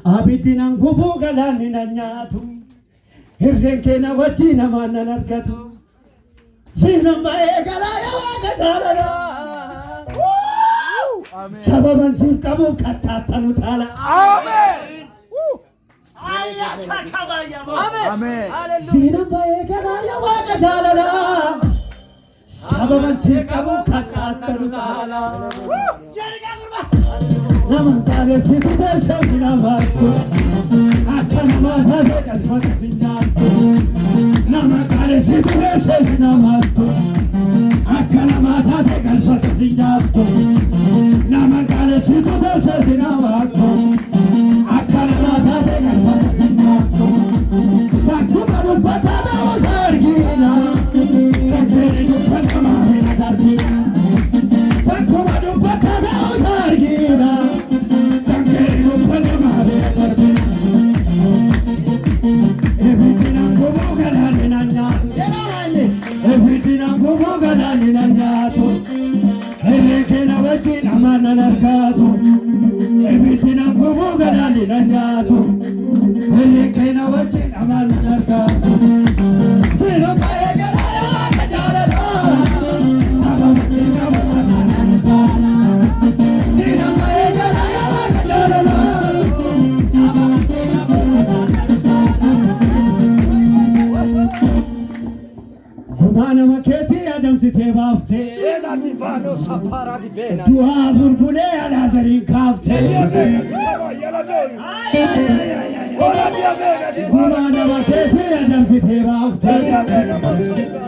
Abidinaan gubuu galaanni na nyaatu hirreen keenya wajjin namaan nan argatu siinan ba'ee galaana waaqa jaalalaa sababan siif qabuuf kattaattanu taala. Siinan ba'ee galaana waaqa jaalalaa sababan siif qabuuf kattaattanu taala. Namantale si pudesse sinamato Akkanamata se kalfata sinyato Namantale si pudesse sinamato Akkanamata se kalfata sinyato Namantale si pudesse sinamato Akkanamata se kalfata sinyato Takkuma dubbata da osargina Takkeri dubbata maamina darbina Takkuma dubbata da osargina Mana maketi adam site bafte ela divano sapara di vena tua burbule ala zarin kafte ora dia vena di mana maketi adam site bafte